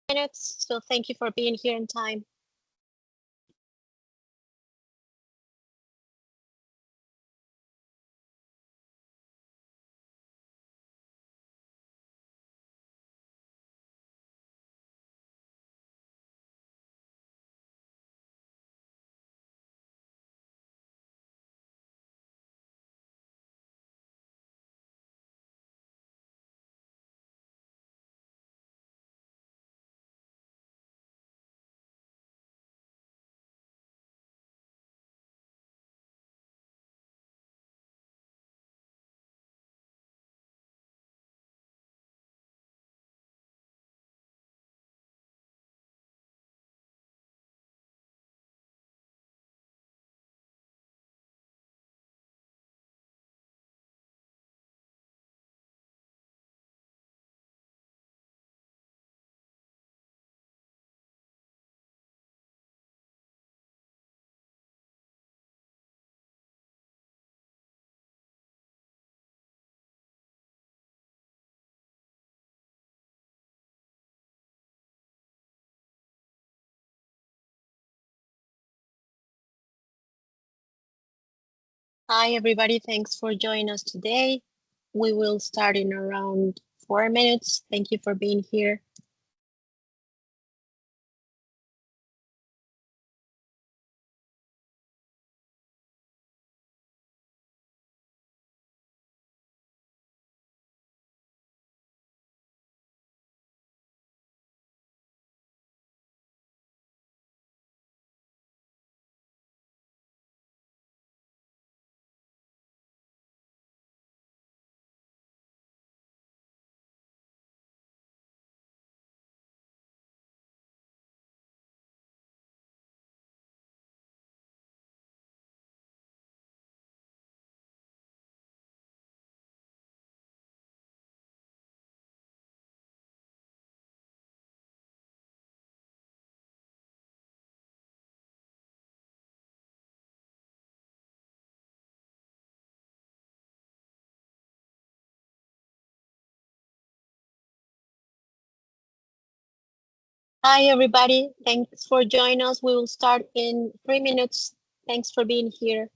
minutes, so thank you for being here in time. Hi, everybody. Thanks for joining us today. We will start in around 4 minutes. Thank you for being here. Hi, everybody. Thanks for joining us. We will start in 3 minutes. Thanks for being here.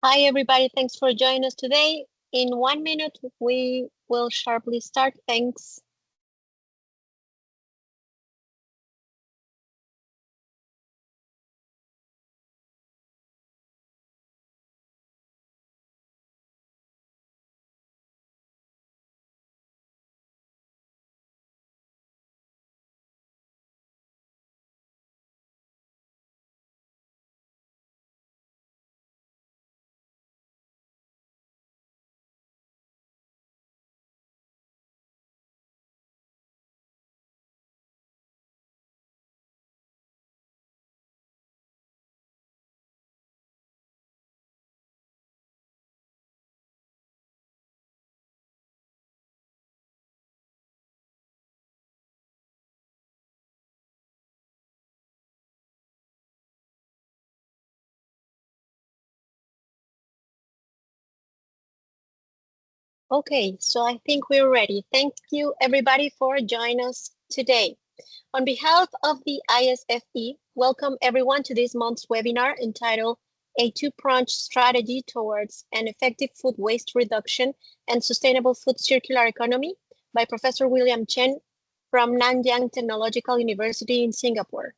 Hi, everybody. Thanks for joining us today. In 1 minute, we will sharply start. Thanks. Okay, so I think we're ready. Thank you everybody for joining us today. On behalf of the ISFE, welcome everyone to this month's webinar entitled A Two-Pronged Strategy Towards an Effective Food Waste Reduction and Sustainable Food Circular Economy by Professor William Chen from Nanyang Technological University in Singapore.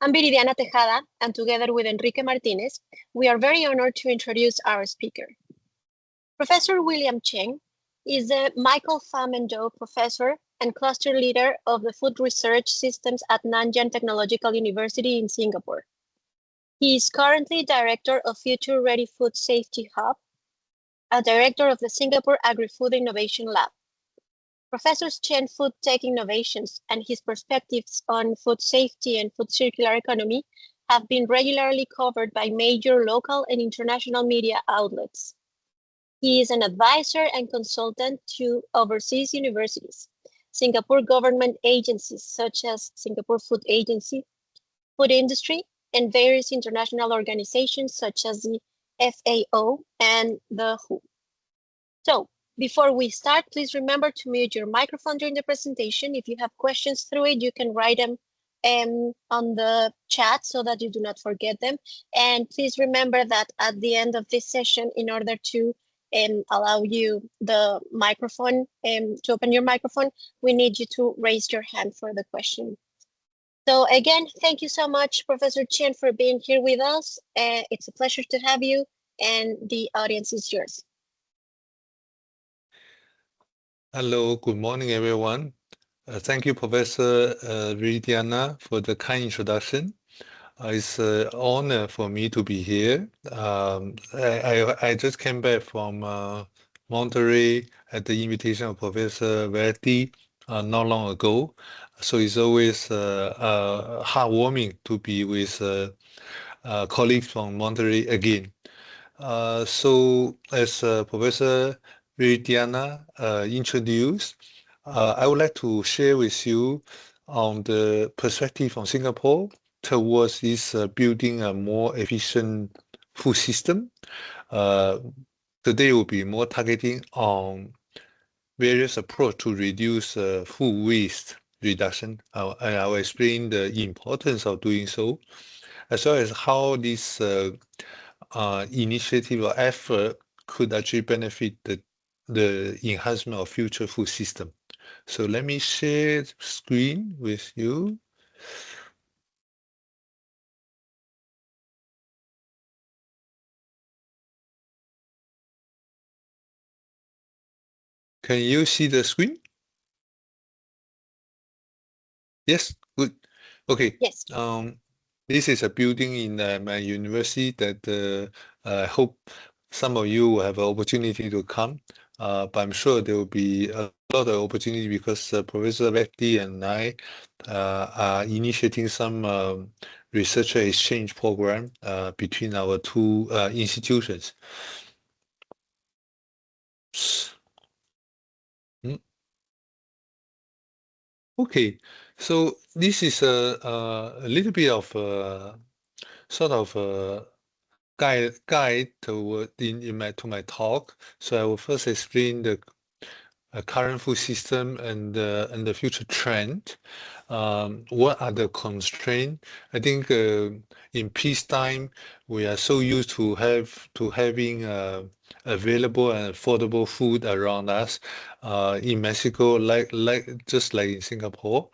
I'm Viridiana Tejada, and together with Enrique Martinez, we are very honored to introduce our speaker. Professor William Cheng is a Michael Famendo Professor and Cluster Leader of the Food Research Systems at Nanyang Technological University in Singapore. He is currently Director of Future Ready Food Safety Hub, a Director of the Singapore Agri-Food Innovation Lab. Professor Chen's food tech innovations and his perspectives on food safety and food circular economy have been regularly covered by major local and international media outlets. He is an advisor and consultant to overseas universities, Singapore government agencies such as Singapore Food Agency, food industry, and various international organizations such as the FAO and the WHO. So, before we start, please remember to mute your microphone during the presentation. If you have questions through it, you can write them on the chat so that you do not forget them. And please remember that at the end of this session, in order to allow you the microphone, to open your microphone, we need you to raise your hand for the question. So again, thank you so much, Professor Chen, for being here with us. It's a pleasure to have you, and the audience is yours. Hello, good morning, everyone. Thank you, Professor Viridiana, for the kind introduction. It's an honor for me to be here. I just came back from Monterey at the invitation of Professor Verdi not long ago. So it's always heartwarming to be with colleagues from Monterey again. So as Professor Viridiana introduced, I would like to share with you on the perspective from Singapore towards this building a more efficient food system. Today will be more targeting on various approach to reduce food waste reduction. And I will explain the importance of doing so, as well as how this initiative or effort could actually benefit the enhancement of future food system. So let me share the screen with you. Can you see the screen? Yes, good. Okay. Yes. This is a building in my university that I hope some of you will have an opportunity to come. But I'm sure there will be a lot of opportunity because Professor Betty and I are initiating some researcher exchange program between our two institutions. Mm. Okay, so this is a little bit of sort of guide toward to my talk. So I will first explain the current food system and the future trend. What are the constraints? I think in peacetime we are so used to having available and affordable food around us. In Mexico, just like in Singapore.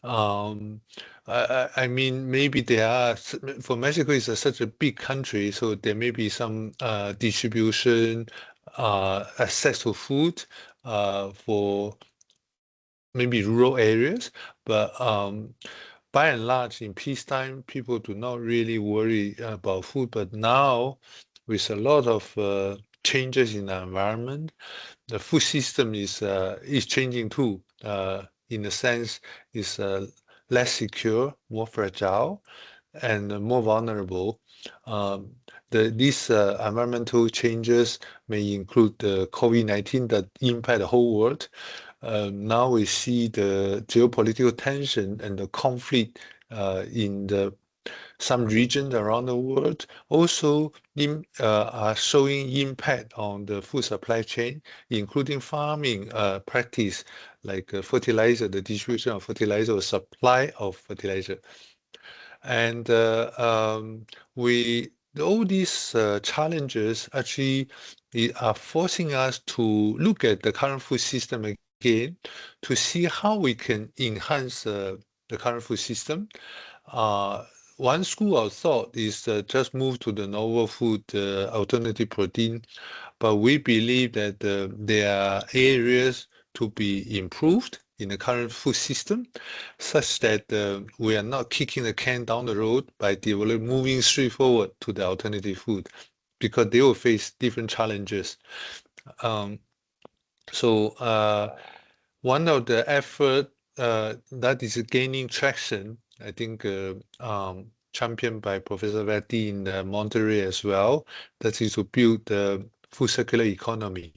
Um, I mean, maybe there are, for Mexico is such a big country, so there may be some distribution, access to food for maybe rural areas, but by and large, in peacetime, people do not really worry about food. But now, with a lot of changes in the environment, the food system is changing too. In a sense, is less secure, more fragile, and more vulnerable. Um, these environmental changes may include the COVID-19 that impact the whole world. Now we see the geopolitical tension and the conflict in the some regions around the world also are showing impact on the food supply chain, including farming practice like fertilizer, the distribution of fertilizer or supply of fertilizer. And all these challenges actually are forcing us to look at the current food system again to see how we can enhance the current food system. One school of thought is just move to the novel food alternative protein, but we believe that there are areas to be improved in the current food system, such that we are not kicking the can down the road by moving straight forward to the alternative food, because they will face different challenges. Um, so one of the effort that is gaining traction, I think, championed by Professor Vetti in Monterey as well, that is to build the food circular economy.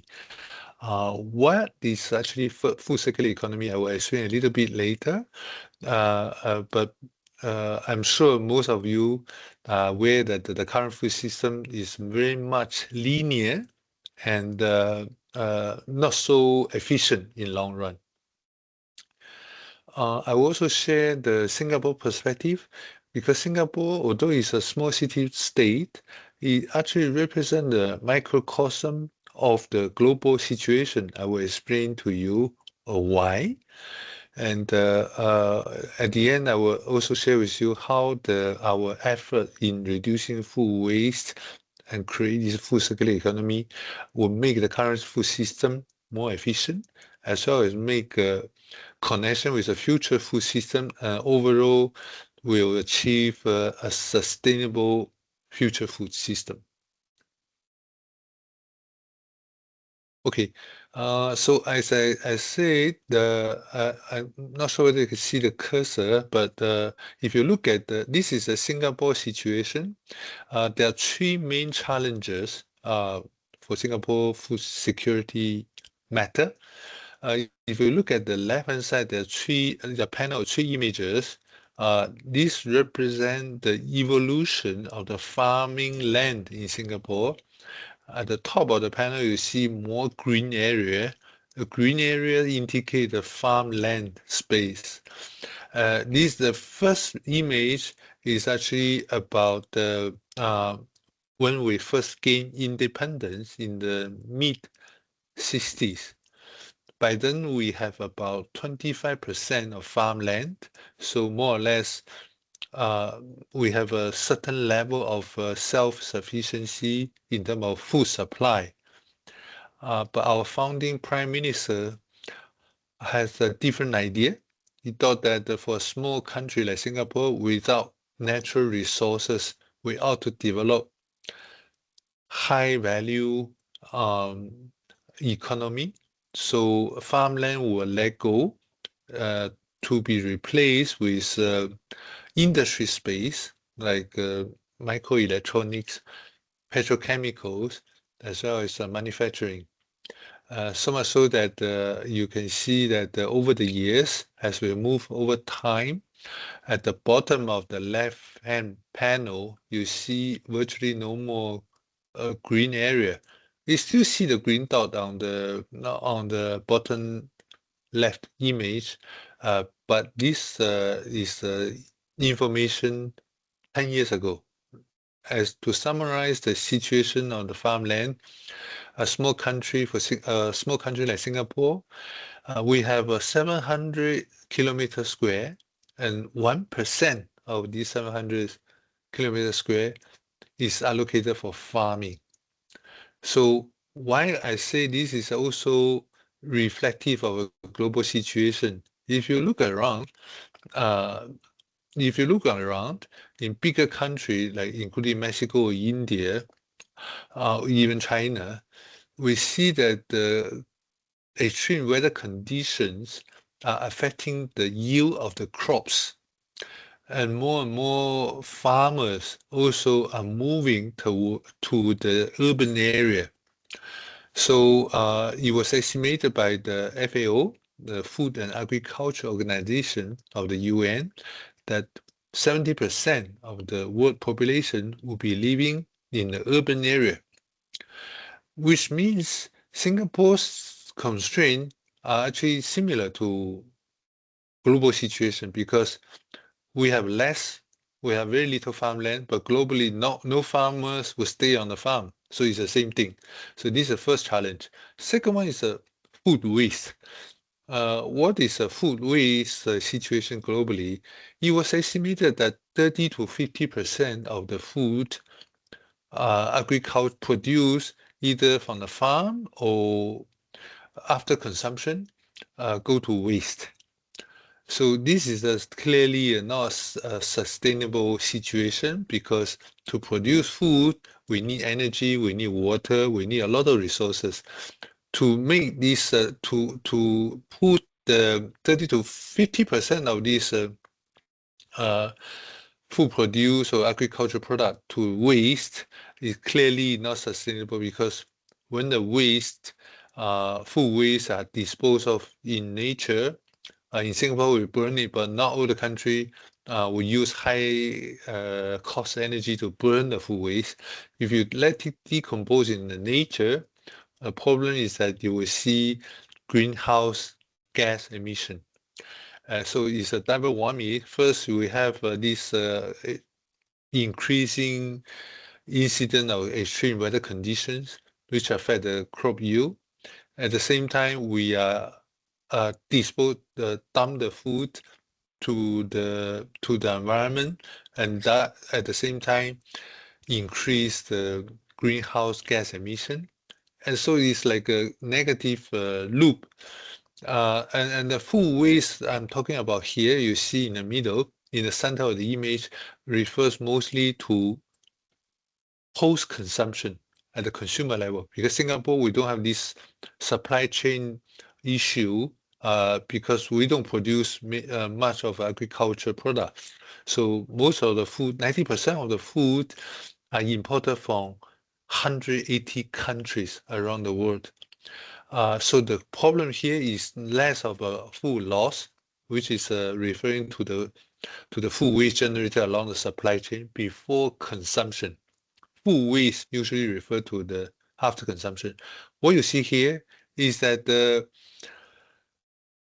What is actually food circular economy? I will explain a little bit later, but I'm sure most of you are aware that the current food system is very much linear and not so efficient in long run. I will also share the Singapore perspective, because Singapore, although it's a small city state, it actually represents the microcosm of the global situation. I will explain to you why. And at the end, I will also share with you how our effort in reducing food waste and create this food circular economy will make the current food system more efficient, as well as make connection with the future food system, overall will achieve a sustainable future food system. Okay, so as I said, I'm not sure whether you can see the cursor, but if you look at this is a Singapore situation. There are three main challenges for Singapore food security matter. If you look at the left-hand side, there are the panel of three images. These represent the evolution of the farming land in Singapore. At the top of the panel, you see more green area. The green area indicate the farmland space. The first image is actually about when we first gained independence in the mid-60s. By then, we have about 25% of farmland, so more or less we have a certain level of self-sufficiency in terms of food supply. But our founding prime minister has a different idea. He thought that for a small country like Singapore, without natural resources, we ought to develop high-value economy. So farmland will let go to be replaced with industry space like microelectronics, petrochemicals, as well as manufacturing. So much so that you can see that over the years, as we move over time, at the bottom of the left-hand panel, you see virtually no more green area. You still see the green dot on the bottom left image, but this is information 10 years ago. As to summarize the situation on the farmland, a small country like Singapore, we have a 700 kilometer square, and 1% of these 700 kilometer square is allocated for farming. So why I say this is also reflective of a global situation. If you look around, in bigger countries like including Mexico or India, even China, we see that the extreme weather conditions are affecting the yield of the crops. And more farmers also are moving to the urban area. So it was estimated by the FAO, the Food and Agriculture Organization of the UN, that 70% of the world population will be living in the urban area, which means Singapore's constraints are actually similar to global situation because we have very little farmland, but globally, no farmers will stay on the farm. So it's the same thing. So this is the first challenge. Second one is food waste. What is a food waste situation globally? It was estimated that 30 to 50% of the food agriculture produced either from the farm or after consumption go to waste. So this is clearly not a sustainable situation because to produce food, we need energy, we need water, we need a lot of resources. To make this, to put the 30 to 50% of this uh, food produce or agricultural product to waste is clearly not sustainable because when the food waste are disposed of in nature, in Singapore, we burn it, but not all the country will use high cost energy to burn the food waste. If you let it decompose in the nature, the problem is that you will see greenhouse gas emission. So it's a double whammy. First, we have this increasing incident of extreme weather conditions, which affect the crop yield. At the same time, we dump the food to the environment, and that at the same time increase the greenhouse gas emission. And so it's like a negative loop. And the food waste I'm talking about here, you see in the middle, in the center of the image, refers mostly to post-consumption at the consumer level. Because Singapore, we don't have this supply chain issue because we don't produce much of agriculture products. So most of the food, 90% of the food are imported from 180 countries around the world. So the problem here is less of a food loss, which is referring to the food waste generated along the supply chain before consumption. Food waste usually refer to the after consumption. What you see here is that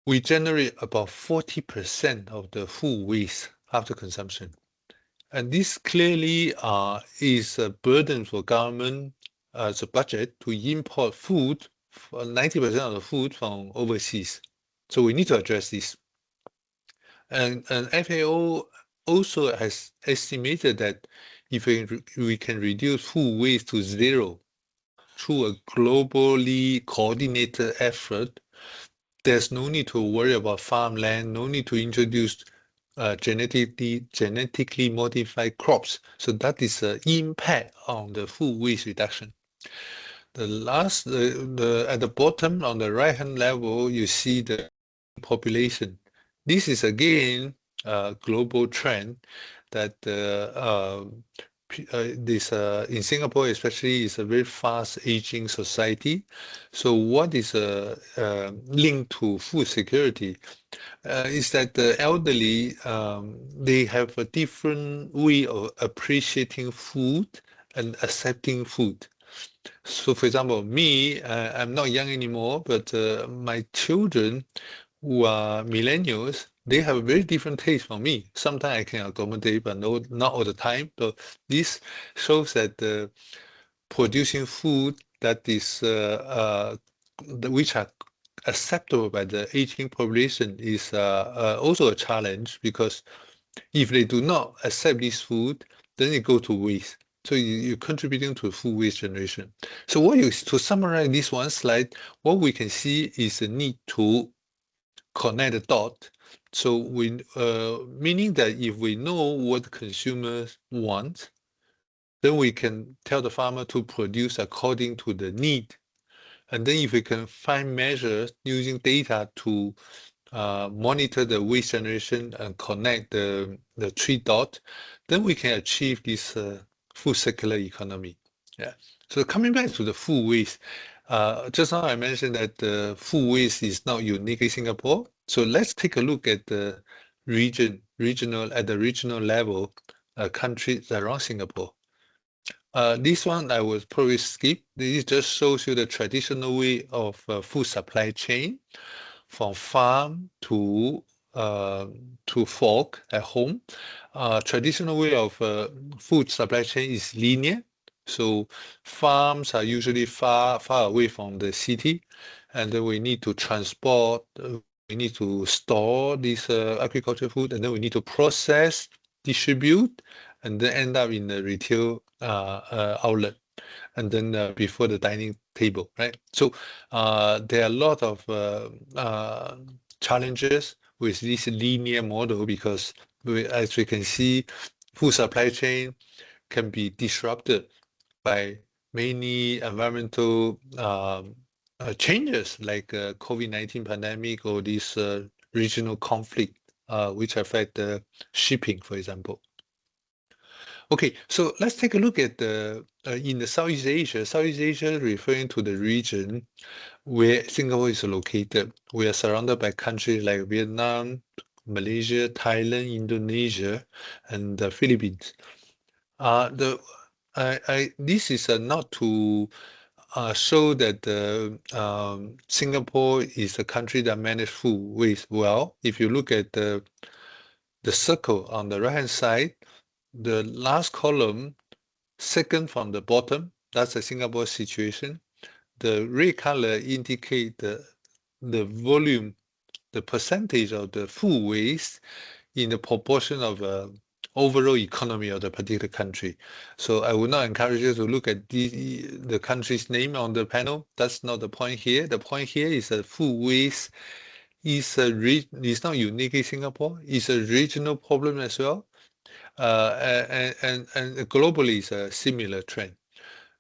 we generate about 40% of the food waste after consumption. And this clearly is a burden for government as a budget to import food, 90% of the food from overseas. So we need to address this. And FAO also has estimated that if we can reduce food waste to zero through a globally coordinated effort, there's no need to worry about farmland, no need to introduce genetically modified crops. So that is the impact on the food waste reduction. At the bottom on the right-hand level, you see the population. This is again a global trend that in Singapore especially is a very fast aging society. So what is linked to food security is that the elderly, they have a different way of appreciating food and accepting food. So for example, me, I'm not young anymore, but my children who are millennials, they have a very different taste from me. Sometimes I can accommodate, but no, not all the time. So this shows that producing food that is which are acceptable by the aging population is also a challenge because if they do not accept this food, then it go to waste. So you're contributing to food waste generation. So to summarize this one slide, what we can see is the need to connect the dot. So meaning that if we know what consumers want, then we can tell the farmer to produce according to the need. And then if we can find measures using data to monitor the waste generation and connect the three dot, then we can achieve this food circular economy. Yeah. So coming back to the food waste, just now I mentioned that the food waste is not unique in Singapore. So let's take a look at the at the regional level countries around Singapore. This one I will probably skip. This just shows you the traditional way of food supply chain from farm to fork at home. Traditional way of food supply chain is linear. So farms are usually far away from the city, and then we need to transport, we need to store this agricultural food, and then we need to process, distribute, and then end up in the retail outlet, and then before the dining table, right? So there are a lot of challenges with this linear model because as we can see, food supply chain can be disrupted by many environmental changes like COVID-19 pandemic or this regional conflict which affect the shipping, for example. Okay, so let's take a look at the in the Southeast Asia. Southeast Asia referring to the region where Singapore is located. We are surrounded by countries like Vietnam, Malaysia, Thailand, Indonesia, and the Philippines. This is not to show that Singapore is a country that manages food waste well. If you look at the circle on the right-hand side, the last column, second from the bottom, that's the Singapore situation. The red color indicate the volume, the percentage of the food waste in the proportion of overall economy of the particular country. So I would not encourage you to look at the country's name on the panel. That's not the point here. The point here is that food waste is not uniquely Singapore. It's a regional problem as well. And globally, it's a similar trend.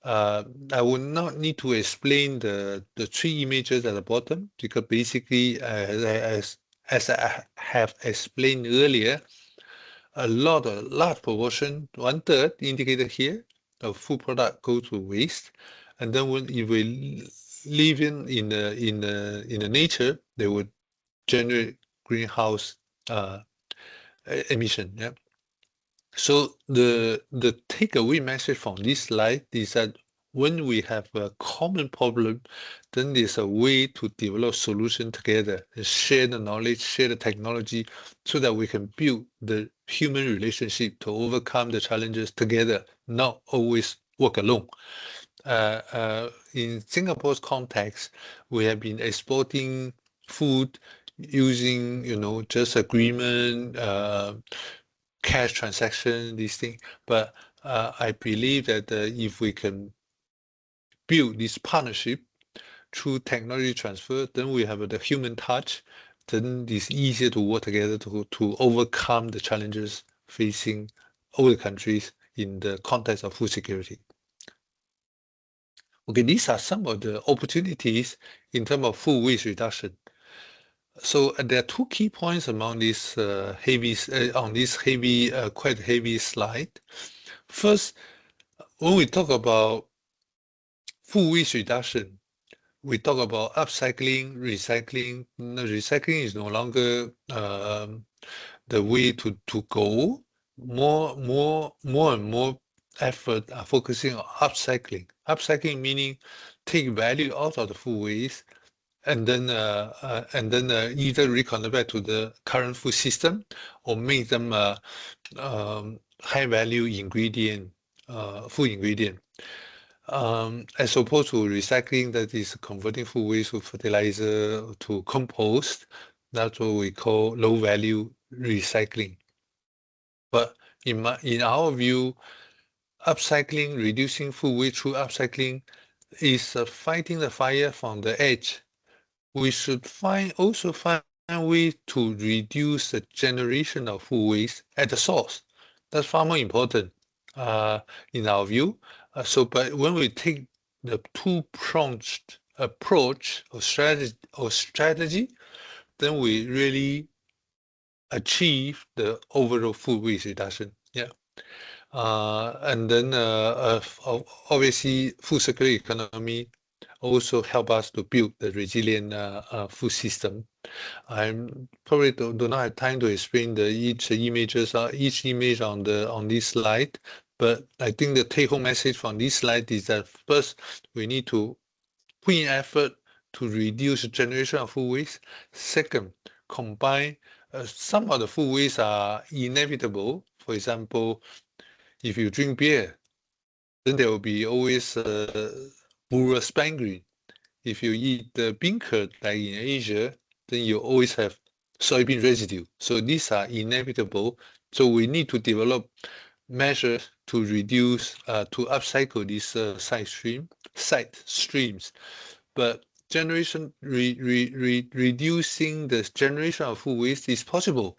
I would not need to explain the three images at the bottom because basically, as I have explained earlier, a large proportion, 1/3 indicated here, of food product go to waste, and then if we live in the nature, they would generate greenhouse emission. Yeah. So the takeaway message from this slide is that when we have a common problem, then there's a way to develop solution together and share the knowledge, share the technology, so that we can build the human relationship to overcome the challenges together, not always work alone. In Singapore's context, we have been exporting food using, just agreement, cash transaction, these things. But I believe that if we can build this partnership through technology transfer, then we have the human touch, then it's easier to work together to overcome the challenges facing all the countries in the context of food security. Okay, these are some of the opportunities in terms of food waste reduction. So there are two key points among this quite heavy slide. First, when we talk about food waste reduction, we talk about upcycling, recycling. Recycling is no longer the way to go. More and more effort are focusing on upcycling. Upcycling meaning take value out of the food waste and then either reconvert back to the current food system or make them high value ingredient, food ingredient. As opposed to recycling, that is converting food waste to fertilizer to compost. That's what we call low value recycling. But in our view, upcycling, reducing food waste through upcycling is fighting the fire from the edge. We should also find ways to reduce the generation of food waste at the source. That's far more important in our view. But when we take the two-pronged approach or strategy, then we really achieve the overall food waste reduction. Yeah. And then obviously food circular economy also help us to build the resilient food system. I probably do not have time to explain each image on this slide, but I think the take-home message from this slide is that first we need to put in effort to reduce generation of food waste. Second, combine some of the food waste are inevitable. For example, if you drink beer, then there will be always spangled. If you eat the bean curd like in Asia, then you always have soybean residue. So these are inevitable. So we need to develop measures to reduce, to upcycle these side streams. But reducing the generation of food waste is possible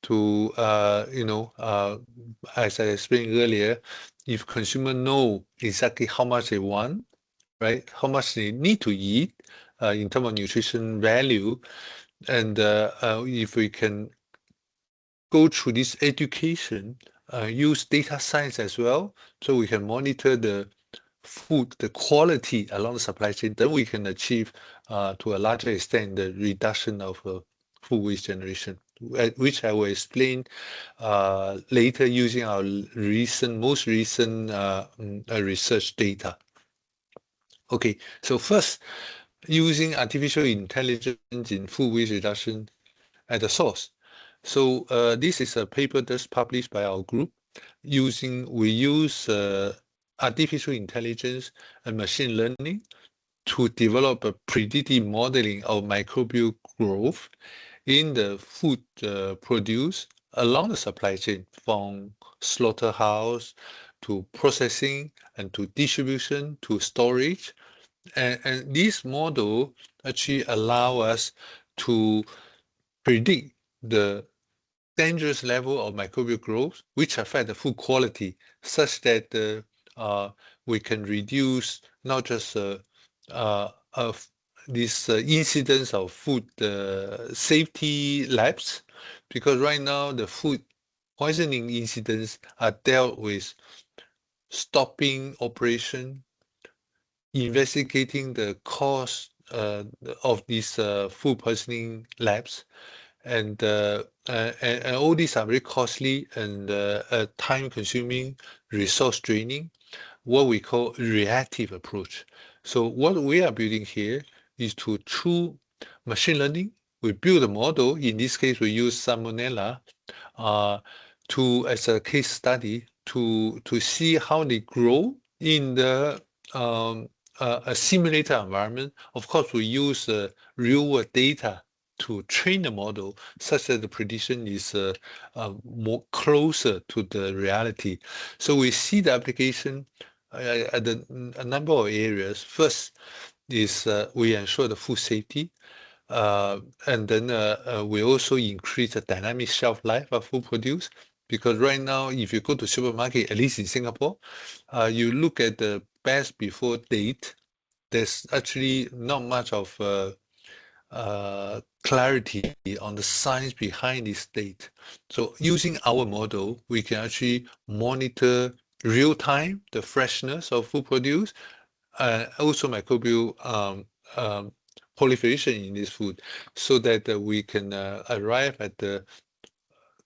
to, as I explained earlier, if consumers know exactly how much they want, right? How much they need to eat in terms of nutrition value. And if we can go through this education, use data science as well, so we can monitor the food, the quality along the supply chain, then we can achieve to a larger extent the reduction of food waste generation, which I will explain later using our most recent research data. Okay, so first, using artificial intelligence in food waste reduction at the source. So this is a paper that's published by our group. We use artificial intelligence and machine learning to develop a predictive modeling of microbial growth in the food produce along the supply chain, from slaughterhouse to processing and to distribution to storage. And this model actually allow us to predict the dangerous level of microbial growth, which affect the food quality, such that we can reduce not just of this incidence of food safety lapse, because right now the food poisoning incidents are dealt with stopping operation, investigating the cause of these food poisoning labs, and all these are very costly and time-consuming, resource-draining, what we call reactive approach. So what we are building here is through machine learning, we build a model. In this case, we use Salmonella uh, as a case study to see how they grow in the a simulator environment. Of course, we use real-world data to train the model such that the prediction is more closer to the reality. So we see the application at a number of areas. First is we ensure the food safety. And then we also increase the dynamic shelf life of food produce, because right now, if you go to supermarket, at least in Singapore, you look at the best before date, there's actually not much of clarity on the science behind this date. So using our model, we can actually monitor real time the freshness of food produce, also microbial proliferation in this food, so that we can arrive at the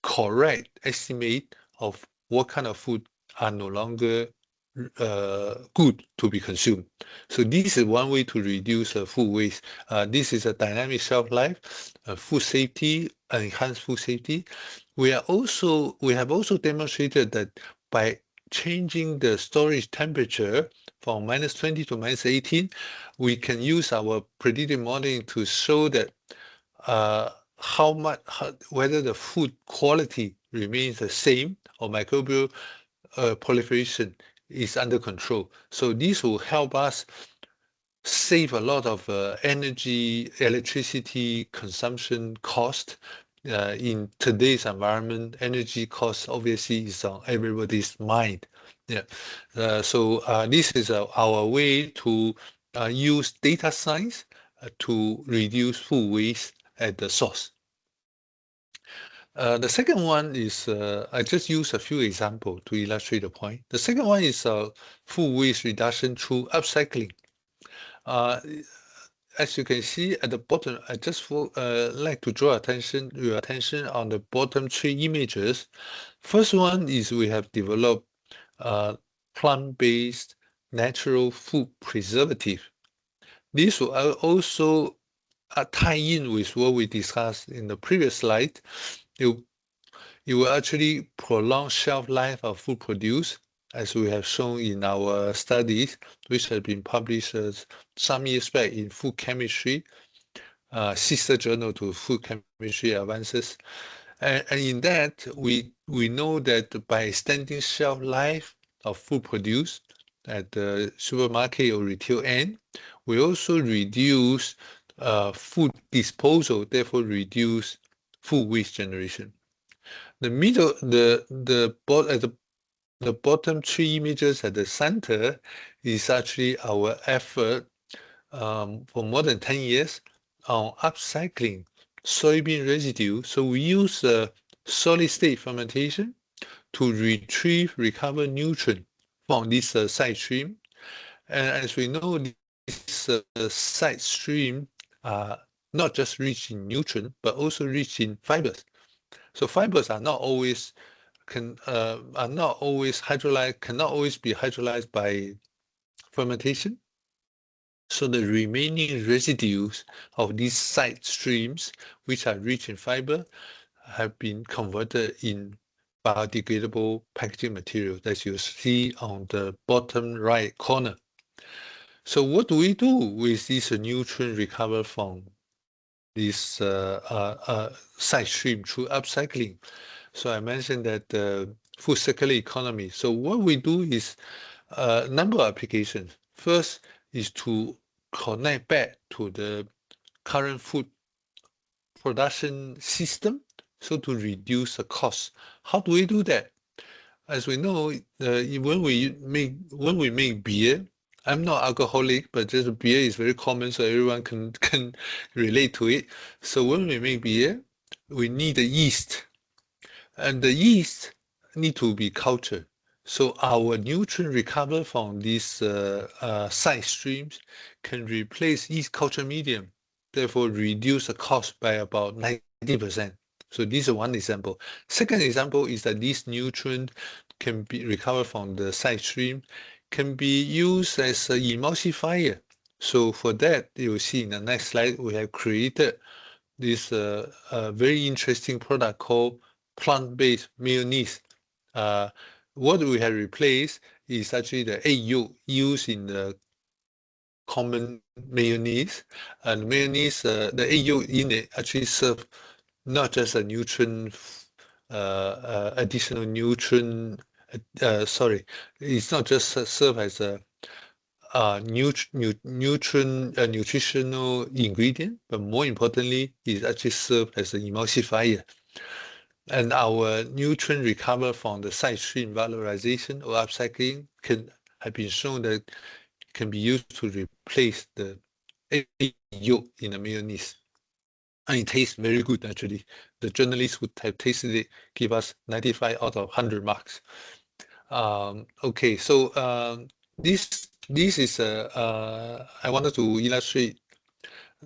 correct estimate of what kind of food are no longer good to be consumed. So this is one way to reduce food waste. This is a dynamic shelf life, food safety, enhanced food safety. We have also demonstrated that by changing the storage temperature from -20 to -18, we can use our predictive modeling to show that whether the food quality remains the same or microbial proliferation is under control. So this will help us save a lot of energy, electricity consumption cost. In today's environment, energy cost obviously is on everybody's mind. Yeah. So this is our way to use data science to reduce food waste at the source. The second one is, I just use a few examples to illustrate the point. The second one is food waste reduction through upcycling. As you can see at the bottom, I just like to draw your attention on the bottom three images. First one is we have developed plant-based natural food preservative. This will also tie in with what we discussed in the previous slide. It, it will actually prolong shelf life of food produce, as we have shown in our studies, which have been published some years back in Food Chemistry, sister journal to Food Chemistry Advances. And in that, we know that by extending shelf life of food produced at the supermarket or retail end, we also reduce food disposal, therefore reduce food waste generation. The middle, the bottom three images at the center is actually our effort for more than 10 years on upcycling soybean residue. So we use solid state fermentation to recover nutrient from this side stream. And as we know, this side stream are not just rich in nutrient, but also rich in fibers. So fibers are not always cannot always be hydrolyzed by fermentation. So the remaining residues of these side streams, which are rich in fiber, have been converted in biodegradable packaging material that you see on the bottom right corner. So what do we do with this nutrient recovered from this side stream through upcycling? So I mentioned that food circular economy. So what we do is a number of applications. First is to connect back to the current food production system, so to reduce the cost. How do we do that? As we know, when we make beer, I'm not alcoholic, but just beer is very common, so everyone can relate to it. So when we make beer, we need the yeast, and the yeast need to be cultured. So our nutrient recovered from these side streams can replace yeast culture medium, therefore reduce the cost by about 90%. So this is one example. Second example is that this nutrient can be recovered from the side stream, can be used as an emulsifier. So for that, you will see in the next slide, we have created this very interesting product called plant-based mayonnaise. What we have replaced is actually the egg yolk used in the common mayonnaise. And mayonnaise, the egg yolk in it actually serve not just a nutrient, additional nutrient, it's not just serve as a nutritional ingredient, but more importantly, it actually serve as an emulsifier. And our nutrient recovered from the side stream valorization or upcycling have been shown that can be used to replace the egg yolk in the mayonnaise. And it tastes very good, actually. The journalists would have tasted it, give us 95 out of 100 marks. Okay, so this is I wanted to illustrate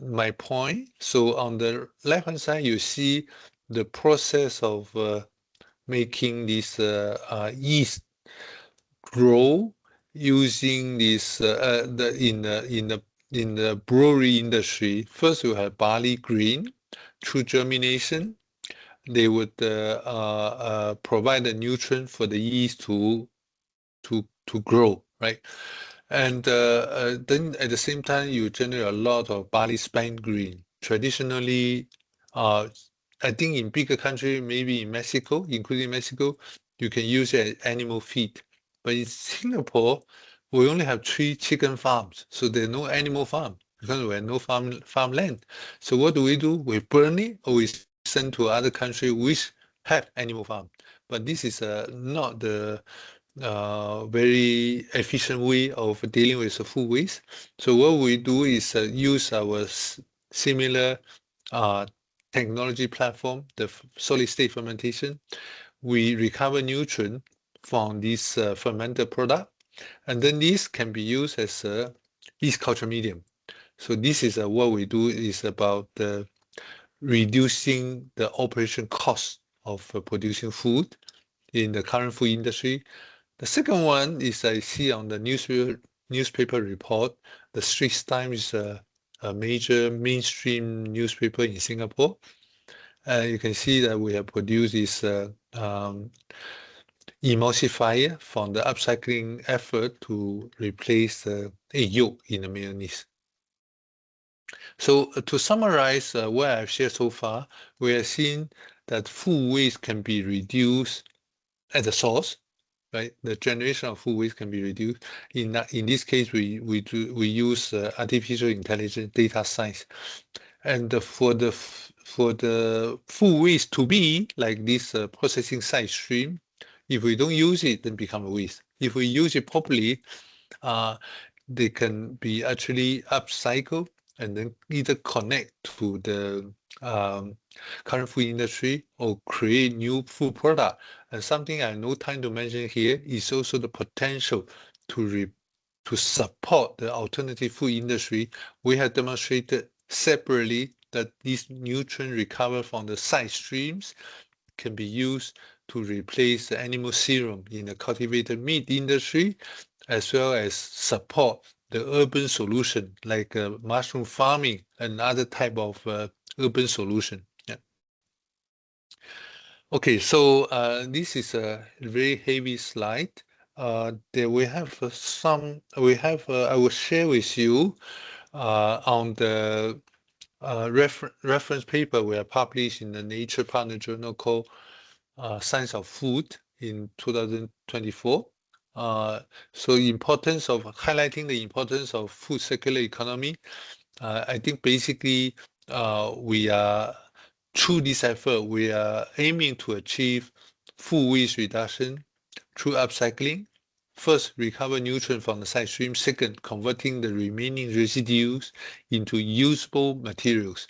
my point. So on the left-hand side, you see the process of making this yeast grow using this in the brewery industry. First, you have barley grain. Through germination, they would provide the nutrient for the yeast to grow, right? And then at the same time, you generate a lot of barley spine grain. Traditionally, I think in bigger country, maybe in Mexico, including Mexico, you can use it as animal feed. But in Singapore, we only have 3 chicken farms, so there's no animal farm because we have no farmland. So what do? We burn it or we send to other countries which have animal farm. But this is not the very efficient way of dealing with the food waste. So what we do is use our similar technology platform, the solid state fermentation. We recover nutrient from this fermented product, and then this can be used as a yeast culture medium. So this is what we do is about reducing the operation cost of producing food in the current food industry. The second one is I see on the newspaper report, the Straits Times is a major mainstream newspaper in Singapore. You can see that we have produced this emulsifier from the upcycling effort to replace the egg yolk in the mayonnaise. So to summarize what I've shared so far, we have seen that food waste can be reduced at the source, right? The generation of food waste can be reduced. In this case, we use artificial intelligence, data science, and for the food waste to be like this processing side stream, if we don't use it, then become a waste. If we use it properly, uh, they can be actually upcycled and then either connect to the current food industry or create new food product. And something I have no time to mention here is also the potential to support the alternative food industry. We have demonstrated separately that these nutrients recovered from the side streams can be used to replace the animal serum in the cultivated meat industry, as well as support the urban solution like mushroom farming and other type of urban solution. Yeah. Okay, so this is a very heavy slide. There we have I will share with you on the reference paper we have published in the Nature Partner Journal called Science of Food in 2024. So importance of highlighting the importance of food circular economy. I think basically we are through this effort we are aiming to achieve food waste reduction through upcycling. First, recover nutrients from the side stream. Second, converting the remaining residues into usable materials.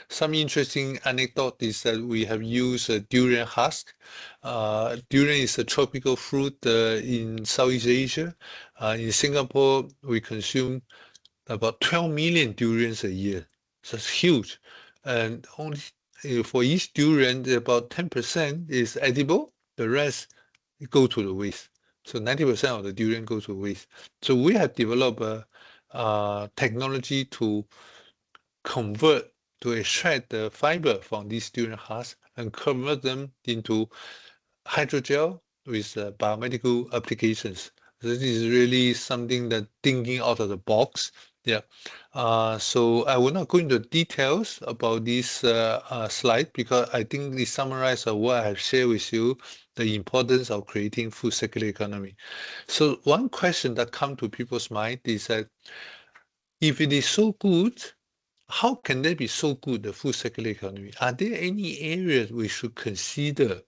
Some interesting anecdote is that we have used a durian husk. Durian is a tropical fruit in Southeast Asia. In Singapore, we consume about 12 million durians a year. So it's huge. And only for each durian, about 10% is edible. The rest go to the waste. So 90% of the durian goes to waste. So we have developed a technology to convert to extract the fiber from these durian husks and convert them into hydrogel with biomedical applications. This is really something that thinking out of the box. Yeah. So I will not go into details about this slide because I think it summarizes what I have shared with you, the importance of creating food circular economy. So one question that comes to people's mind is that if it is so good, how can they be so good, the food circular economy? Are there any areas we should consider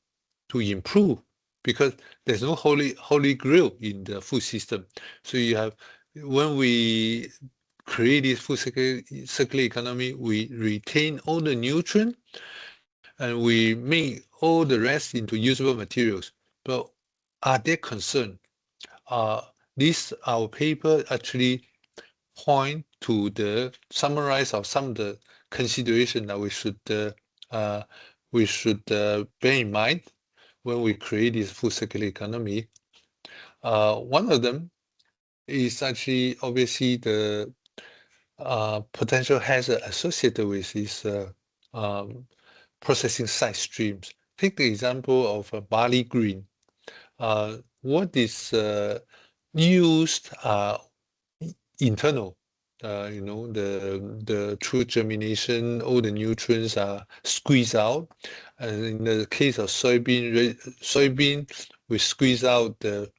to improve? Because there's no holy grail in the food system. So you have, when we create this food circular economy, we retain all the nutrient and we make all the rest into usable materials. But are there concerns? Our paper actually point to the summarize of some of the consideration that we should bear in mind when we create this food circular economy. One of them is actually obviously the potential hazard associated with these um, processing side streams. Take the example of barley green. What is used internal. The true germination, all the nutrients are squeezed out. And in the case of soybean, we squeeze out the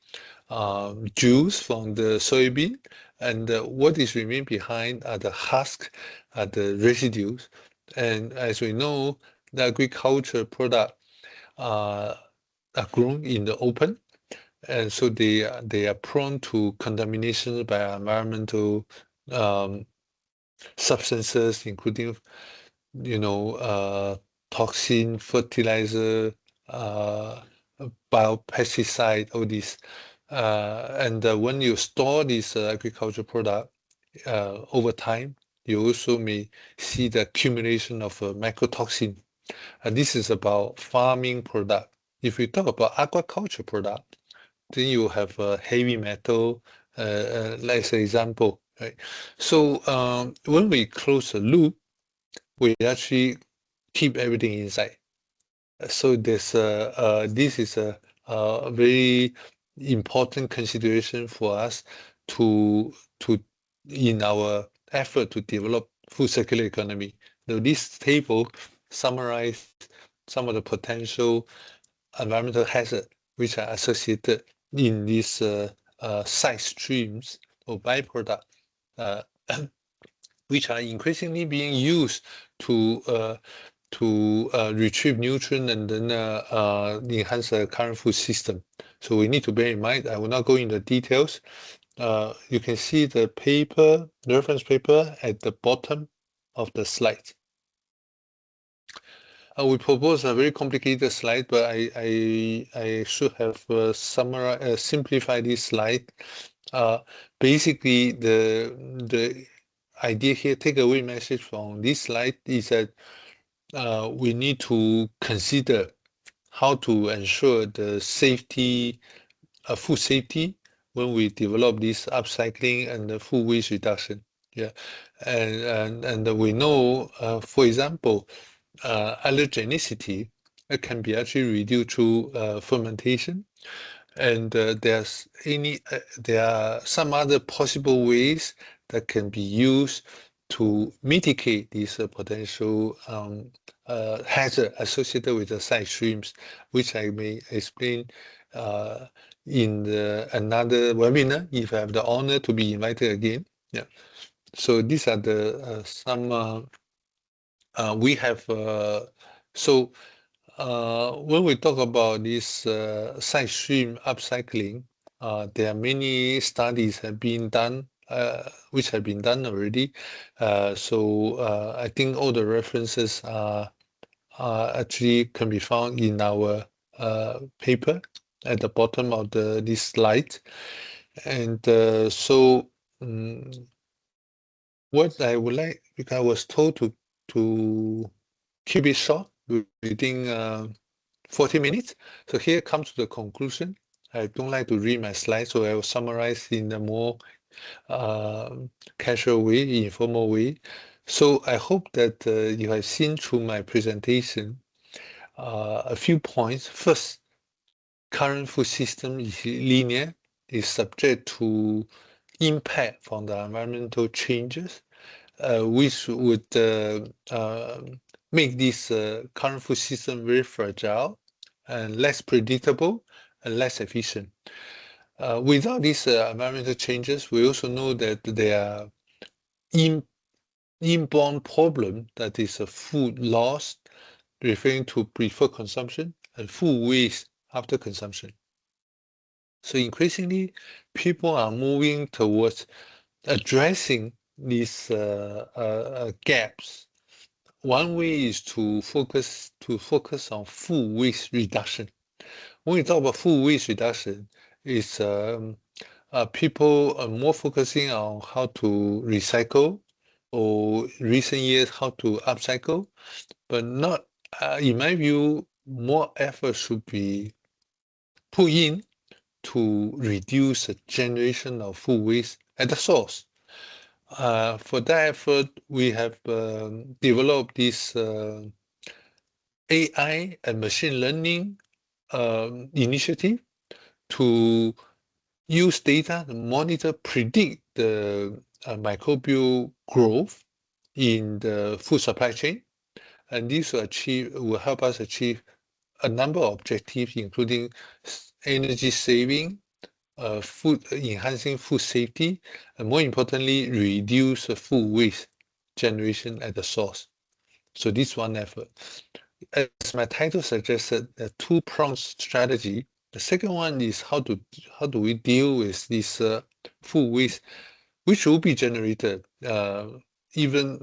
juice from the soybean, and what is remain behind are the husk, are the residues. And as we know, the agriculture product are grown in the open, and so they are prone to contamination by environmental um, substances, including toxin, fertilizer, uh, biopesticide, all these. And when you store this agricultural product over time, you also may see the accumulation of mycotoxin. And this is about farming product. If we talk about aquaculture product, then you have heavy metal, like an example, right? So when we close the loop, we actually keep everything inside. So this is a very important consideration for us to to in our effort to develop food circular economy. Now, this table summarizes some of the potential environmental hazards which are associated in these side streams or byproduct, uh, which are increasingly being used to retrieve nutrient and then enhance the current food system. So we need to bear in mind, I will not go into details. You can see the paper, the reference paper at the bottom of the slide. We propose a very complicated slide, but I should have simplified this slide. Basically, the idea here, takeaway message from this slide is that we need to consider how to ensure the safety, food safety when we develop this upcycling and the food waste reduction. Yeah, and we know, for example, allergenicity can be actually reduced through fermentation. And there are some other possible ways that can be used to mitigate these potential hazard associated with the side streams, which I may explain in another webinar if I have the honor to be invited again. Yeah. So these are the some we have so when we talk about this side stream upcycling, there are many studies have been done, which have been done already. I think all the references are actually can be found in our paper at the bottom of this slide. And what I would like, because I was told to keep it short within 40 minutes. So here comes to the conclusion. I don't like to read my slides, so I will summarize in a more casual way, informal way. So I hope that you have seen through my presentation a few points. First, current food system is linear, is subject to impact from the environmental changes, which would make this current food system very fragile and less predictable and less efficient. Without these environmental changes, we also know that there are inborn problem, that is a food loss, referring to before consumption, and food waste after consumption. So increasingly, people are moving towards addressing these gaps. One way is to focus on food waste reduction. When we talk about food waste reduction, it's people are more focusing on how to recycle, or recent years how to upcycle, but not, in my view, more effort should be put in to reduce the generation of food waste at the source. For that effort, we have developed this AI and machine learning initiative to use data to monitor, predict the microbial growth in the food supply chain. And this will help us achieve a number of objectives, including energy saving, enhancing food safety, and more importantly, reduce the food waste generation at the source. So this one effort. As my title suggested, a two-pronged strategy. The second one is how do we deal with this food waste, which will be generated even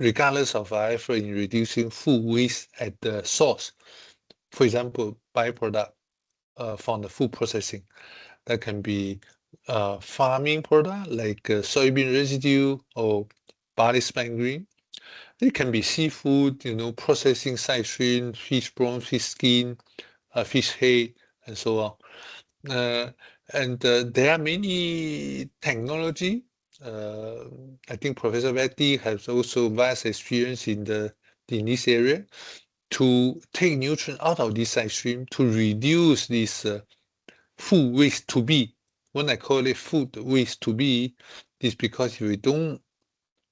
regardless of our effort in reducing food waste at the source. For example, byproduct from the food processing. That can be farming product like soybean residue or barley spine green. It can be seafood, processing side stream, fish bone, fish skin, fish head, and so on. There are many technology. I think Professor Betty has also vast experience in this area to take nutrient out of this side stream to reduce this food waste to be. When I call it food waste to be, is because if we don't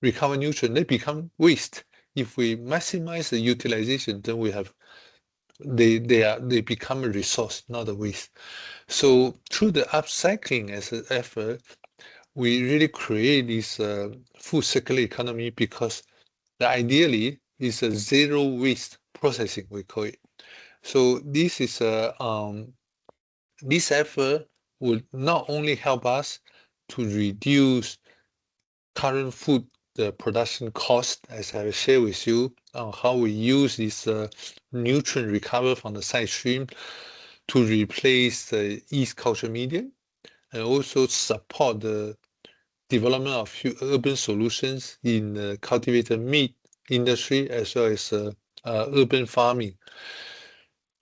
recover nutrient, they become waste. If we maximize the utilization, then they become a resource, not a waste. So through the upcycling as an effort, we really create this food circular economy because ideally is a zero waste processing, we call it. So this effort would not only help us to reduce current food production cost, as I share with you on how we use this nutrient recovered from the side stream to replace the yeast culture medium, and also support the development of urban solutions in the cultivated meat industry as well as urban farming.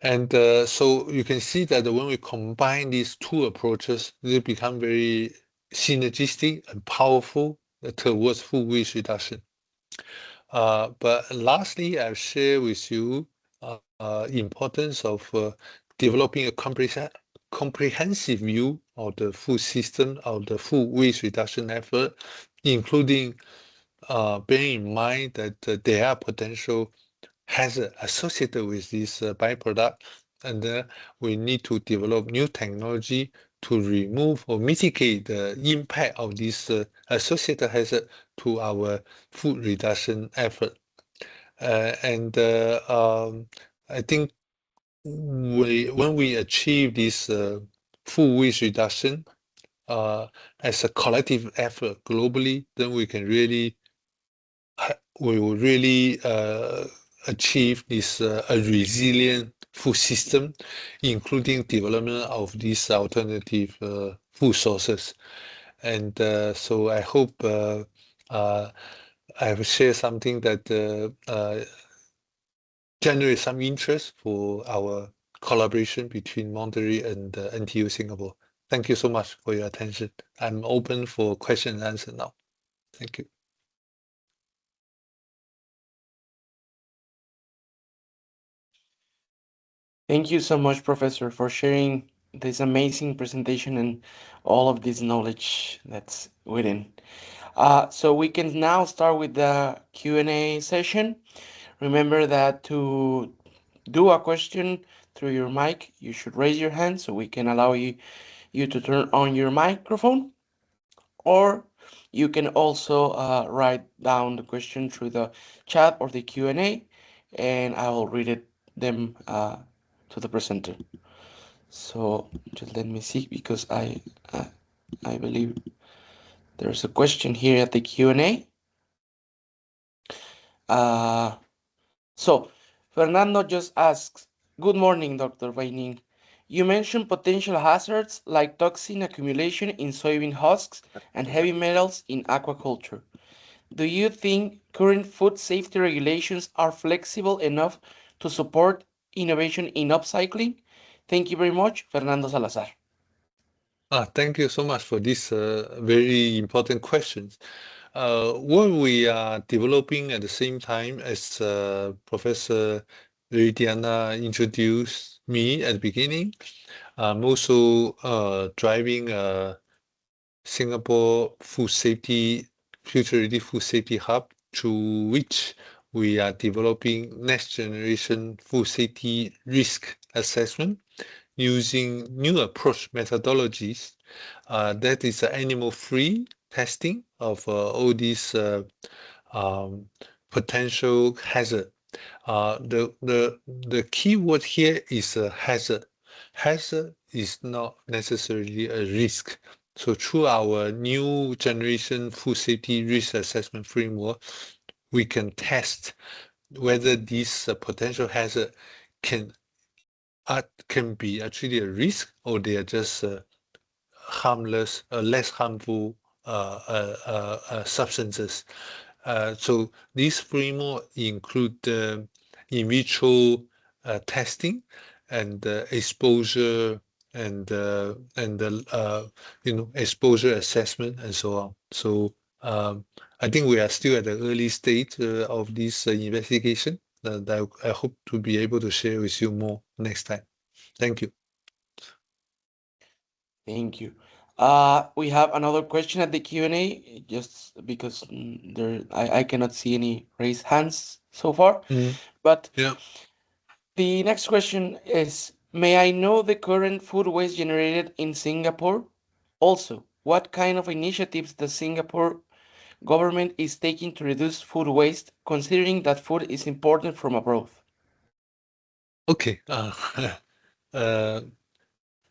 And so you can see that when we combine these two approaches, they become very synergistic and powerful towards food waste reduction. But lastly, I'll share with you importance of developing a comprehensive view of the food system, of the food waste reduction effort, including bearing in mind that there are potential hazards associated with this byproduct, and we need to develop new technology to remove or mitigate the impact of this associated hazard to our food reduction effort. I think when we achieve this food waste reduction as a collective effort globally, then we will really achieve this a resilient food system, including development of these alternative food sources. And so I hope I have shared something that generate some interest for our collaboration between Monterey and NTU Singapore. Thank you so much for your attention. I'm open for question and answer now. Thank you. Thank you so much, Professor, for sharing this amazing presentation and all of this knowledge that's within. So we can now start with the Q&A session. Remember that to do a question through your mic, you should raise your hand so we can allow you to turn on your microphone. Or you can also write down the question through the chat or the Q&A, and I will read them to the presenter. So just let me see, because I believe there's a question here at the Q&A. So Fernando just asks, good morning, Dr. Baining. You mentioned potential hazards like toxin accumulation in soybean husks and heavy metals in aquaculture. Do you think current food safety regulations are flexible enough to support innovation in upcycling? Thank you very much, Fernando Salazar. Thank you so much for this very important questions. What we are developing at the same time as Professor Viridiana introduced me at the beginning, I'm also driving Singapore Food Safety, Future Ready Food Safety Hub, through which we are developing next generation food safety risk assessment using new approach methodologies. That is animal-free testing of all these potential hazard. The key word here is a hazard. Hazard is not necessarily a risk. So through our new generation food safety risk assessment framework, we can test whether this potential hazard can be actually a risk, or they are just harmless, less harmful substances. So this framework include in vitro testing and exposure and exposure assessment and so on. So I think we are still at the early stage of this investigation. That I hope to be able to share with you more next time. Thank you. Thank you. We have another question at the Q&A, just because I cannot see any raised hands so far. Mm, But yeah. the next question is, may I know the current food waste generated in Singapore? Also, what kind of initiatives the Singapore government is taking to reduce food waste, considering that food is important from abroad? Okay. Uh,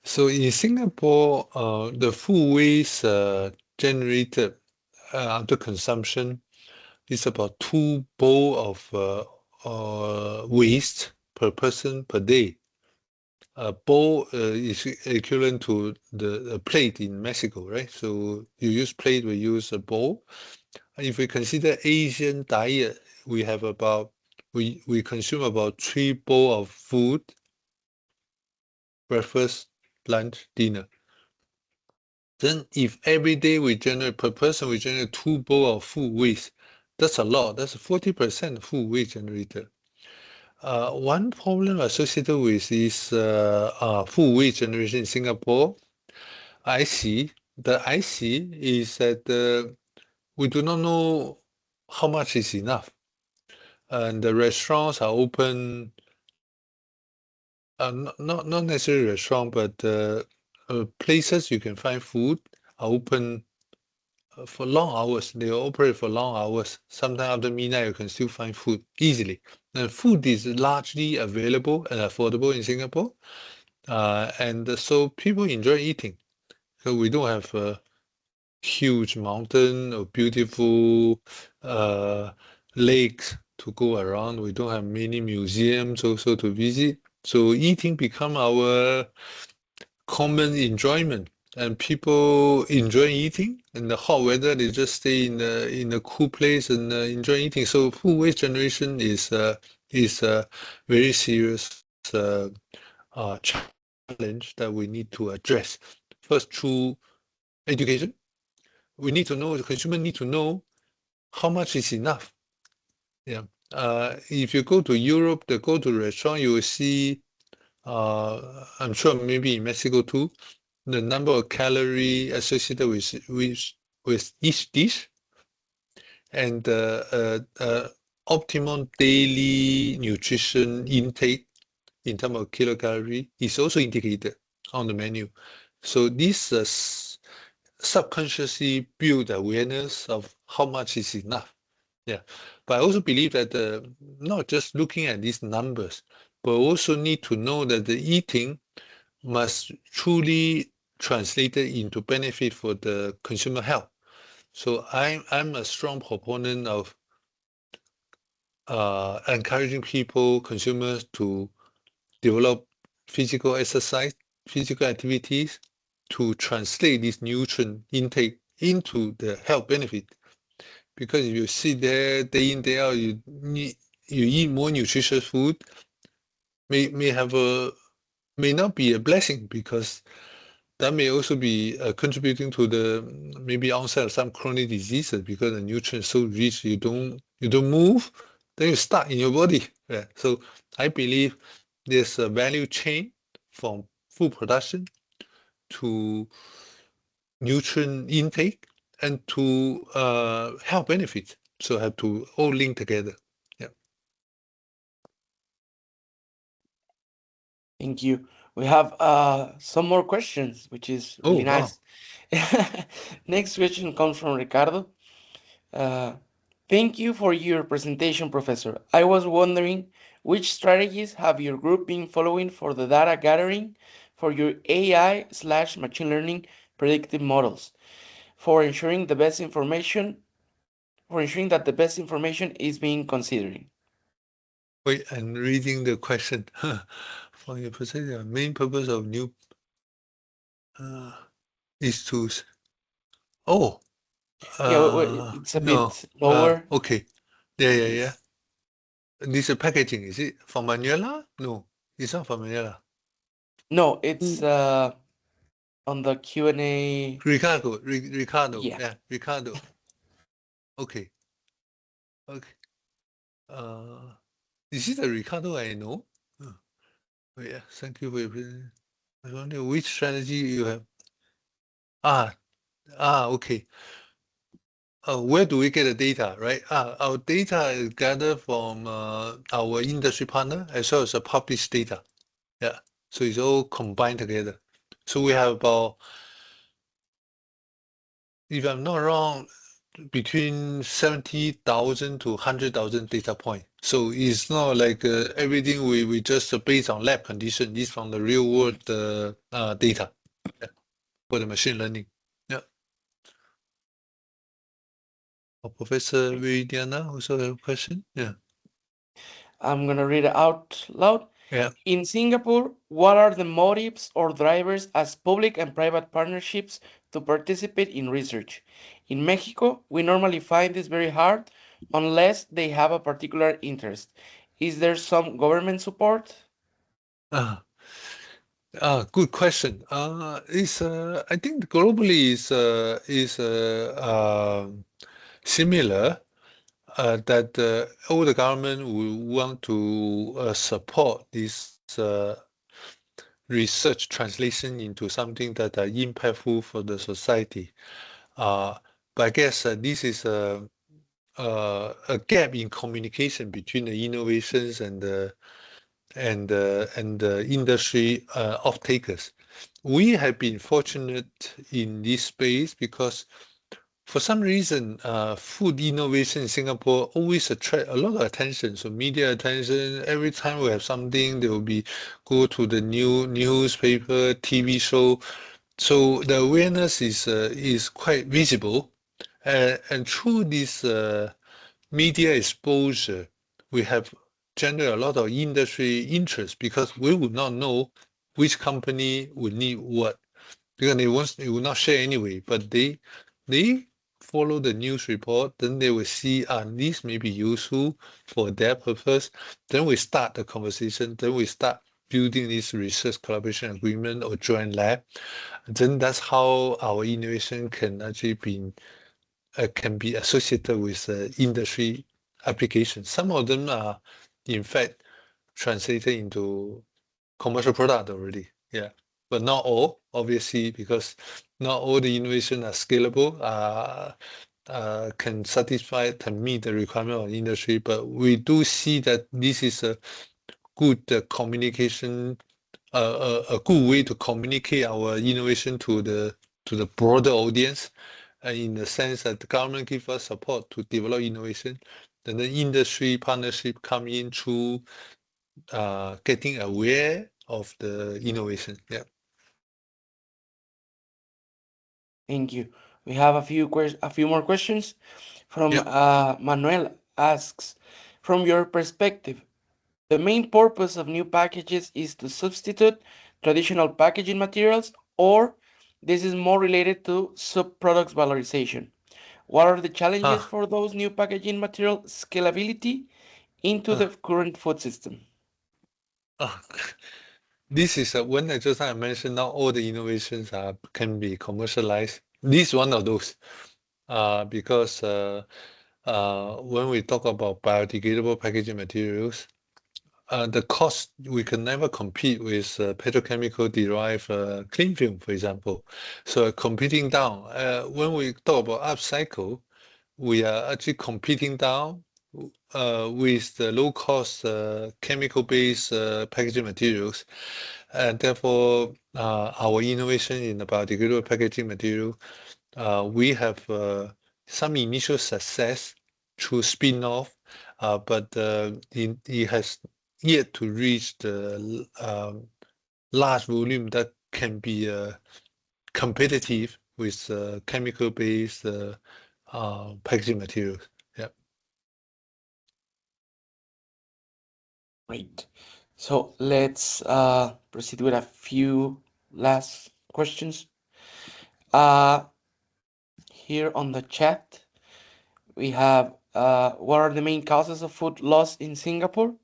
so in Singapore, the food waste generated after consumption is about 2 bowl of waste per person per day. A bowl is equivalent to the plate in Mexico, right? So you use plate, we use a bowl. If we consider Asian diet, we have about we consume about 3 bowl of food, breakfast, lunch, dinner. Then if every day we generate per person, we generate 2 bowl of food waste. That's a lot. That's 40% food waste generated. One problem associated with this food waste generation in Singapore, I see is that we do not know how much is enough. And the restaurants are open, not necessarily restaurant, but places you can find food are open for long hours. They operate for long hours. Sometimes after midnight, you can still find food easily. And food is largely available and affordable in Singapore. And so people enjoy eating. So we don't have a huge mountain or beautiful lakes to go around. We don't have many museums also to visit. So eating become our common enjoyment, and people enjoy eating. In the hot weather, they just stay in a cool place and enjoy eating. So food waste generation is a very serious challenge that we need to address. First, through education, we need to know, the consumer need to know how much is enough. Yeah. If you go to Europe, they go to restaurant, you will see. I'm sure maybe in Mexico too, the number of calorie associated with each dish and optimum daily nutrition intake in terms of kilocalorie is also indicated on the menu. So this subconsciously build awareness of how much is enough. Yeah, but I also believe that not just looking at these numbers, but also need to know that the eating must truly translate it into benefit for the consumer health. So I'm a strong proponent of encouraging people, consumers, to develop physical exercise, physical activities to translate this nutrient intake into the health benefit. Because if you sit there day in, day out, you eat more nutritious food, may not be a blessing, because that may also be contributing to the maybe onset of some chronic diseases, because the nutrients so rich, you don't move, then you stuck in your body. Yeah. So I believe there's a value chain from food production to nutrient intake and to health benefits. So have to all link together. Yeah. Thank you. We have some more questions, which is Oh really wow. nice. Next question comes from Ricardo. Uh, Thank you for your presentation, Professor. I was wondering which strategies have your group been following for the data gathering for your AI/machine learning predictive models for ensuring that the best information is being considered. Wait, I'm reading the question. For your perspective, the main purpose of new uh, is to. Oh. It's a No. bit lower. Okay. Yeah, yeah, yeah. Yes. This is packaging, is it from Manuela? No, it's not from Manuela. No, it's Mm, on the Q&A. Ricardo. Yeah. Yeah, Ricardo. Okay, okay. Uh, is it the Ricardo I know? Uh, oh, yeah, thank you for your present. I wonder which strategy you have. Ah, okay. Where do we get the data, right? Our data is gathered from our industry partner as well as the published data. Yeah, so it's all combined together. So we have about, if I'm not wrong, between 70,000 to 100,000 data point. So it's not like everything we just based on lab condition. It's from the real world data, yeah, for the machine learning. Yeah. Professor Viridiana also have a question. Yeah. I'm gonna read it out loud. Yeah. In Singapore, what are the motives or drivers as public and private partnerships to participate in research? In Mexico, we normally find this very hard unless they have a particular interest. Is there some government support? Uh, Good question. I think globally is similar. That all the government will want to support this research translation into something that are impactful for the society. Uh, but I guess this is a gap in communication between the innovations and the industry off-takers. We have been fortunate in this space because for some reason, food innovation in Singapore always attract a lot of attention. So media attention. Every time we have something, they will be go to the newspaper, TV show. So the awareness is quite visible, and through this media exposure, we have generated a lot of industry interest because we would not know which company would need what because they will not share anyway, but they follow the news report, then they will see this may be useful for their purpose. Then we start the conversation, then we start building this research collaboration agreement or joint lab. And then that's how our innovation can actually can be associated with industry applications. Some of them are in fact translated into commercial product already. Yeah, but not all, obviously, because not all the innovation are scalable, can satisfy, can meet the requirement of the industry. But we do see that this is a good communication, a good way to communicate our innovation to the broader audience, in the sense that the government give us support to develop innovation, then the industry partnership come in through getting aware of the innovation. Yeah. Thank you. We have a few more questions from Yeah. Manuel asks, from your perspective, the main purpose of new packages is to substitute traditional packaging materials, or this is more related to subproducts valorization. What are the challenges Ah, for those new packaging material scalability into the ah, current food system? ah. This is when I just I mentioned now all the innovations can be commercialized. This is one of those. Because when we talk about biodegradable packaging materials, the cost we can never compete with petrochemical derived clean film, for example. So competing down. When we talk about upcycle, we are actually competing down with the low-cost chemical-based packaging materials, and therefore our innovation in the biodegradable packaging material, we have some initial success through spin-off, but it has yet to reach the large volume that can be competitive with chemical-based packaging materials. Yeah. Great. So let's proceed with a few last questions. Uh, here on the chat. We have what are the main causes of food loss in Singapore?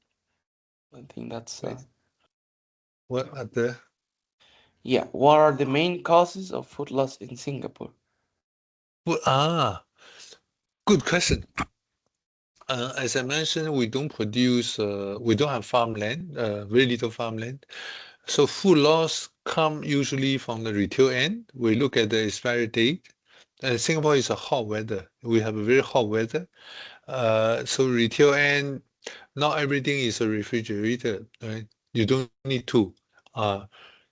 I think that's Wait, what are the yeah. What are the main causes of food loss in Singapore? good question. As I mentioned, we don't produce, we don't have farmland, very little farmland. So food loss come usually from the retail end. We look at the expiry date. And Singapore is a hot weather. We have a very hot weather. So retail end, not everything is a refrigerator, right? You don't need to.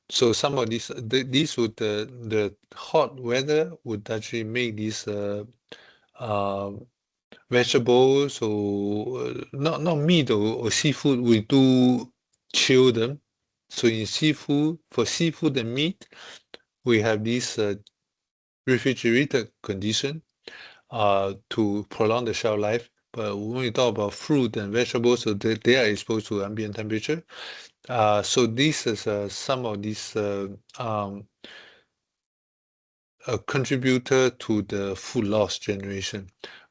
So some of these would the hot weather would actually make these uh, vegetables or not meat or seafood. We do chill them. So in seafood, for seafood and meat, we have this refrigerated condition to prolong the shelf life. But when we talk about fruit and vegetables, so they are exposed to ambient temperature. So this is some of these a contributor to the food loss generation.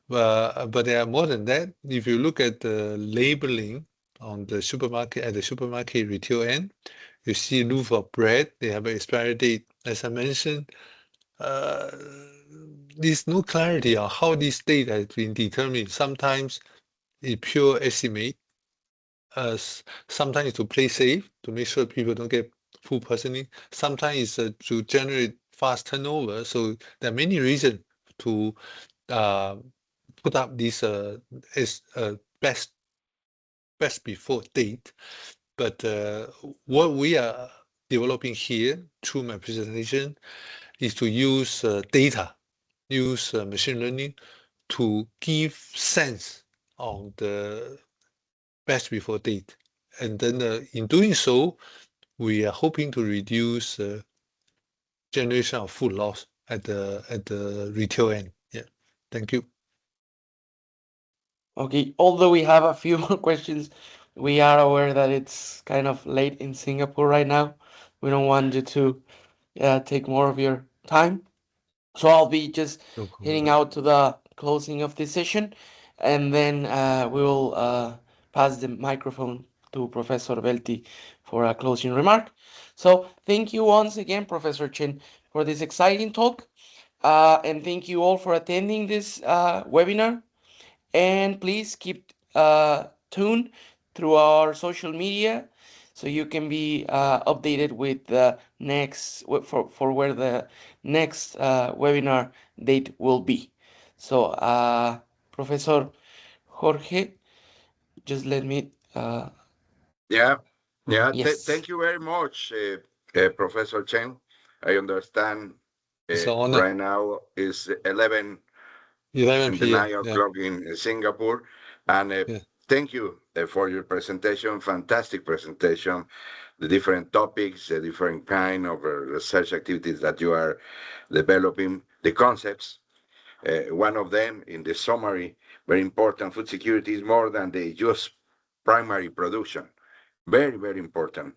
But there are more than that. If you look at the labeling on the supermarket, at the supermarket retail end, you see loaf of bread, they have an expiry date. As I mentioned, uh, there's no clarity on how this date has been determined. Sometimes it's pure estimate. Sometimes to play safe, to make sure people don't get food poisoning. Sometimes it's to generate fast turnover. So there are many reasons to uh, put up this as best before date. But what we are developing here through my presentation is to use data, use machine learning to give sense on the best before date. And then in doing so, we are hoping to reduce generation of food loss at the retail end. Yeah. Thank you. Okay, although we have a few more questions, we are aware that it's kind of late in Singapore right now. We don't want you to take more of your time. So I'll be just No heading problem. out to the closing of this session, and then we will pass the microphone to Professor Belti for a closing remark. So thank you once again, Professor Chen, for this exciting talk, and thank you all for attending this webinar. And please keep tuned through our social media so you can be updated with the next for where the next webinar date will be. So Professor Jorge, just let me Yeah, yeah. yes. Thank you very much, Professor Chen. I understand It's an honor. right now is 11 and 11 the p.m. 9 Yeah. o'clock in Singapore. And Yeah. thank you for your presentation, fantastic presentation, the different topics, the different kind of research activities that you are developing, the concepts. One of them, in the summary, very important, food security is more than the just primary production. Very, very important.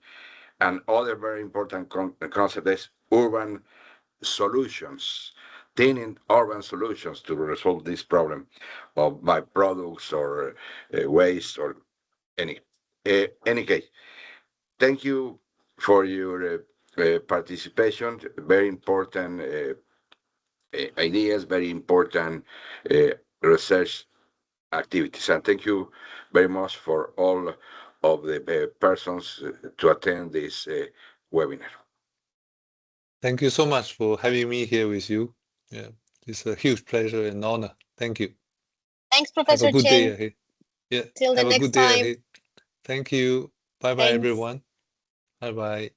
And other very important concept is urban solutions, thinning urban solutions to resolve this problem of byproducts or waste or any any case. Thank you for your participation. Very important ideas, very important research activities. And thank you very much for all of the persons to attend this webinar. Thank you so much for having me here with you. Yeah. It's a huge pleasure and honor. Thank you. Thanks, Have a Professor good day Chen. ahead. Yeah. Till the Have a next good day time. ahead. Thank you. Bye bye, Thanks. everyone. Bye bye.